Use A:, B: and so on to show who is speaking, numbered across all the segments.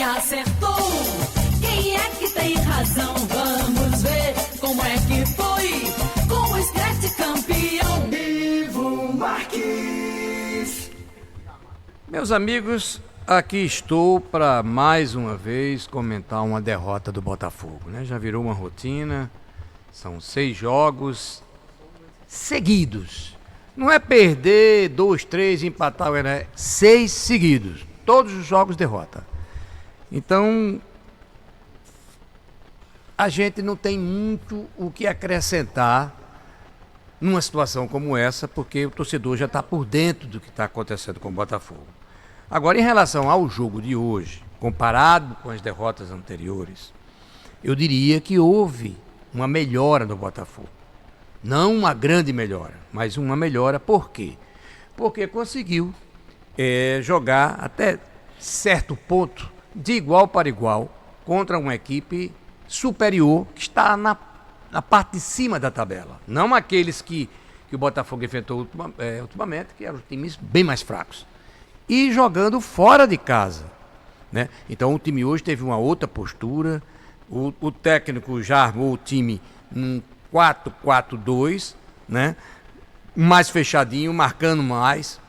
A: acertou? Quem é que tem razão? Vamos ver como é que foi com o Scratch campeão.
B: Ivo Marques.
C: Meus amigos, aqui estou para mais uma vez comentar uma derrota do Botafogo, né? Já virou uma rotina, são 6 jogos seguidos. Não é perder 2, 3, empatar, é 6 seguidos. Todos os jogos derrota. Então, a gente não tem muito o que acrescentar numa situação como essa, porque o torcedor já está por dentro do que está acontecendo com o Botafogo. Agora, em relação ao jogo de hoje, comparado com as derrotas anteriores, eu diria que houve uma melhora no Botafogo. Não uma grande melhora, mas uma melhora. Por quê? Porque conseguiu jogar até certo ponto de igual para igual contra uma equipe superior que está na parte de cima da tabela. Não aqueles que o Botafogo enfrentou ultimamente, que eram times bem mais fracos. E jogando fora de casa, né? Então o time hoje teve uma outra postura, o técnico já armou o time num 4-4-2, né? Mais fechadinho, marcando mais,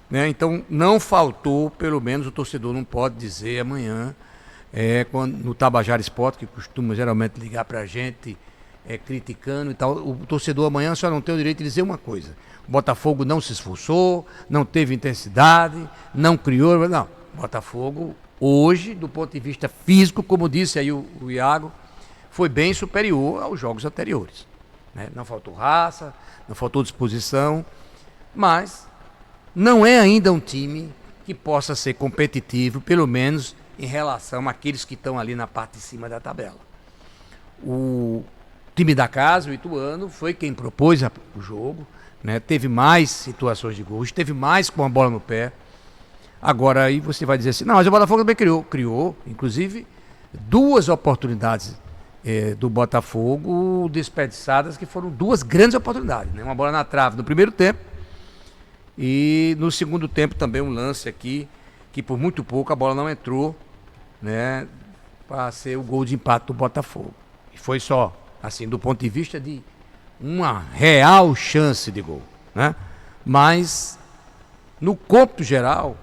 C: né? Então não faltou, pelo menos o torcedor não pode dizer amanhã, no Tabajara Esporte, que costuma geralmente ligar pra gente, criticando e tal, o torcedor amanhã só não tem o direito de dizer uma coisa: o Botafogo não se esforçou, não teve intensidade, não criou. Não, o Botafogo hoje, do ponto de vista físico, como disse aí o Iago, foi bem superior aos jogos anteriores, né? Não faltou raça, não faltou disposição, mas não é ainda um time que possa ser competitivo, pelo menos em relação àqueles que estão ali na parte de cima da tabela. O time da casa, o Ituano, foi quem propôs o jogo, né? Teve mais situações de gols, teve mais com a bola no pé. Agora aí você vai dizer assim, não, mas o Botafogo também criou, inclusive 2 oportunidades do Botafogo desperdiçadas, que foram 2 grandes oportunidades, né? Uma bola na trave no primeiro tempo e no segundo tempo também um lance aqui, que por muito pouco a bola não entrou, né, para ser o gol de empate do Botafogo. E foi só, assim, do ponto de vista de uma real chance de gol, né? Mas no cômputo geral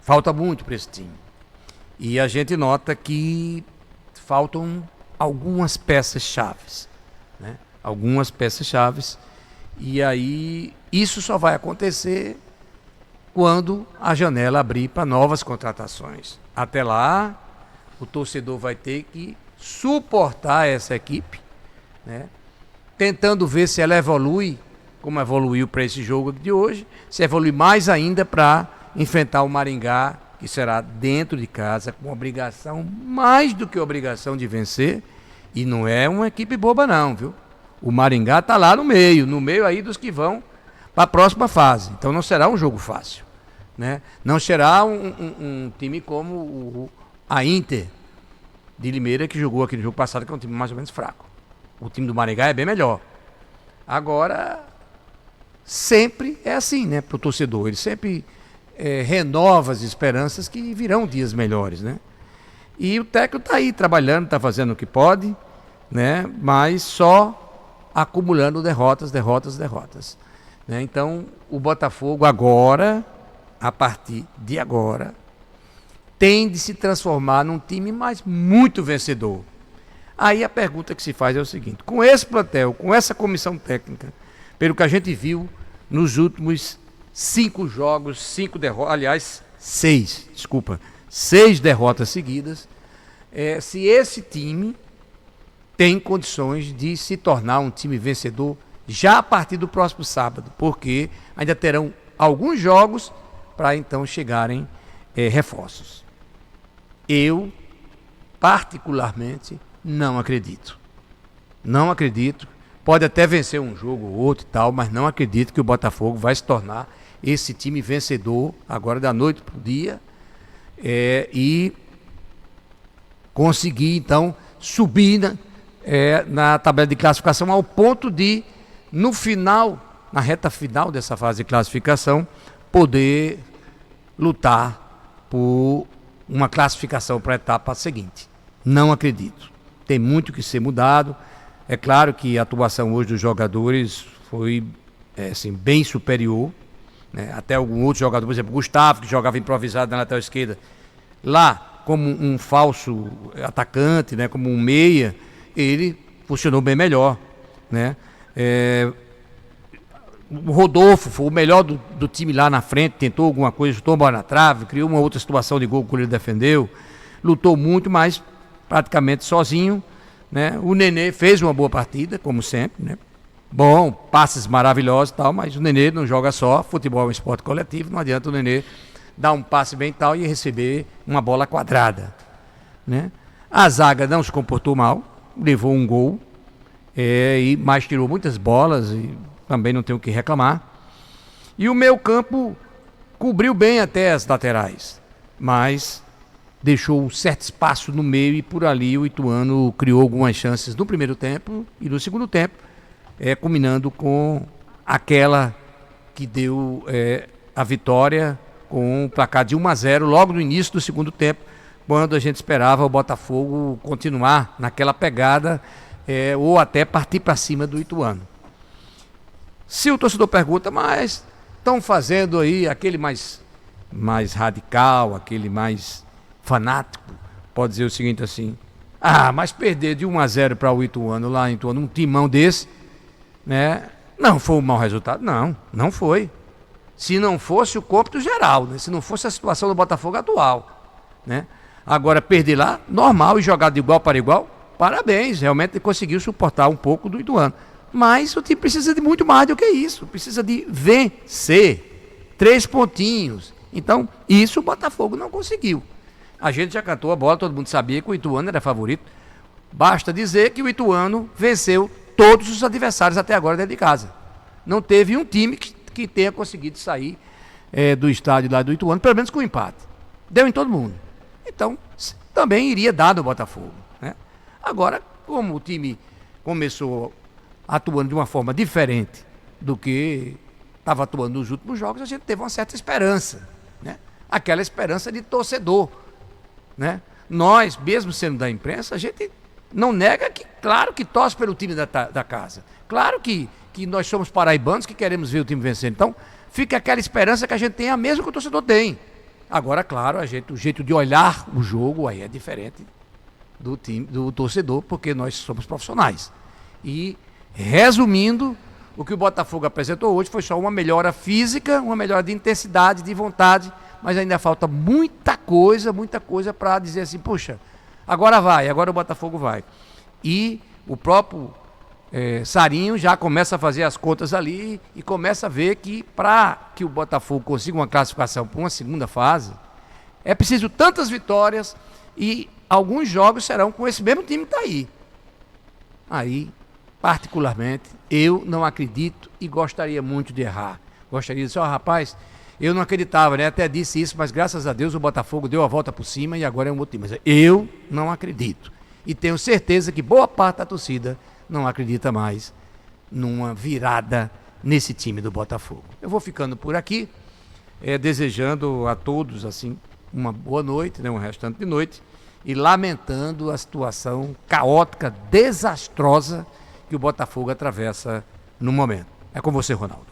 C: falta muito para esse time. E a gente nota que faltam algumas peças-chaves, né? Algumas peças-chaves. E aí isso só vai acontecer quando a janela abrir para novas contratações. Até lá, o torcedor vai ter que suportar essa equipe, né? Tentando ver se ela evolui, como evoluiu para esse jogo de hoje, se evolui mais ainda para enfrentar o Maringá, que será dentro de casa, com obrigação, mais do que obrigação de vencer, e não é uma equipe boba não, viu? O Maringá está lá no meio aí dos que vão para a próxima fase, então não será um jogo fácil, né? Não será um time como a Inter de Limeira, que jogou aquele jogo passado, que é um time mais ou menos fraco. O time do Maringá é bem melhor. Agora, sempre é assim, né, para o torcedor. Ele sempre renova as esperanças que virão dias melhores, né? E o técnico está aí trabalhando, está fazendo o que pode, né? Mas só acumulando derrotas, né? Então, o Botafogo agora, a partir de agora, tem de se transformar num time mais muito vencedor. Aí a pergunta que se faz é o seguinte: com esse plantel, com essa comissão técnica, pelo que a gente viu nos últimos 5 jogos, 5 derrotas, aliás, 6 derrotas seguidas, se esse time tem condições de se tornar um time vencedor já a partir do próximo sábado, porque ainda terão alguns jogos para então chegarem reforços. Eu, particularmente, não acredito. Não acredito. Pode até vencer um jogo ou outro e tal, mas não acredito que o Botafogo vai se tornar esse time vencedor agora da noite para o dia e conseguir então subir na tabela de classificação ao ponto de, no final, na reta final dessa fase de classificação, poder lutar por uma classificação para a etapa seguinte. Não acredito. Tem muito que ser mudado. É claro que a atuação hoje dos jogadores foi assim, bem superior, né? Até algum outro jogador, por exemplo, Gustavo, que jogava improvisado na lateral esquerda, lá como um falso atacante, né? Como um meia, ele funcionou bem melhor, né? O Rodolfo foi o melhor do time lá na frente, tentou alguma coisa, chutou a bola na trave, criou uma outra situação de gol que o goleiro defendeu, lutou muito, mas praticamente sozinho, né? O Nenê fez uma boa partida, como sempre, né? Bom, passes maravilhosos e tal, mas o Nenê não joga só, futebol é um esporte coletivo, não adianta o Nenê dar um passe bem tal e receber uma bola quadrada, né? A zaga não se comportou mal, levou um gol, mas tirou muitas bolas e também não tenho o que reclamar. E o meio campo cobriu bem até as laterais, mas deixou um certo espaço no meio e por ali o Ituano criou algumas chances no primeiro tempo e no segundo tempo, culminando com aquela que deu a vitória com um placar de 1-0 logo no início do segundo tempo, quando a gente esperava o Botafogo continuar naquela pegada ou até partir para cima do Ituano. Se o torcedor pergunta, mas estão fazendo aí aquele mais radical, aquele mais fanático, pode dizer o seguinte assim, mas perder de 1-0 para o Ituano lá em Ituano, um timão desse, né? Não foi um mau resultado? Não foi. Se não fosse o cômputo geral, né? Se não fosse a situação do Botafogo atual, né? Agora perder lá, normal, e jogar de igual para igual, parabéns, realmente conseguiu suportar um pouco do Ituano. Mas o time precisa de muito mais do que isso. Precisa de vencer. 3 pontinhos. Então, isso o Botafogo não conseguiu. A gente já cantou a bola, todo mundo sabia que o Ituano era favorito. Basta dizer que o Ituano venceu todos os adversários até agora dentro de casa. Não teve um time que tenha conseguido sair do estádio lá do Ituano, pelo menos com um empate. Deu em todo mundo. Então, também iria dar no Botafogo, né? Agora, como o time começou atuando de uma forma diferente do que estava atuando nos últimos jogos, a gente teve uma certa esperança, né? Aquela esperança de torcedor, né? Nós, mesmo sendo da imprensa, a gente não nega que, claro que torce pelo time da casa, claro que nós somos paraibanos que queremos ver o time vencendo, então fica aquela esperança que a gente tem, a mesma que o torcedor tem. Agora, claro, o jeito de olhar o jogo aí é diferente do torcedor, porque nós somos profissionais. E resumindo, o que o Botafogo apresentou hoje foi só uma melhora física, uma melhora de intensidade, de vontade, mas ainda falta muita coisa para dizer assim, puxa, agora o Botafogo vai. E o próprio Sarinho já começa a fazer as contas ali e começa a ver que para que o Botafogo consiga uma classificação para uma segunda fase, é preciso tantas vitórias e alguns jogos serão com esse mesmo time que está aí. Aí, particularmente, eu não acredito e gostaria muito de errar. Gostaria de dizer, rapaz, eu não acreditava, né? Até disse isso, mas graças a Deus o Botafogo deu a volta por cima e agora é um outro time. Mas eu não acredito. E tenho certeza que boa parte da torcida não acredita mais numa virada nesse time do Botafogo. Eu vou ficando por aqui, desejando a todos, assim, uma boa noite, né? Um restante de noite, e lamentando a situação caótica, desastrosa que o Botafogo atravessa no momento. É com você, Ronaldo.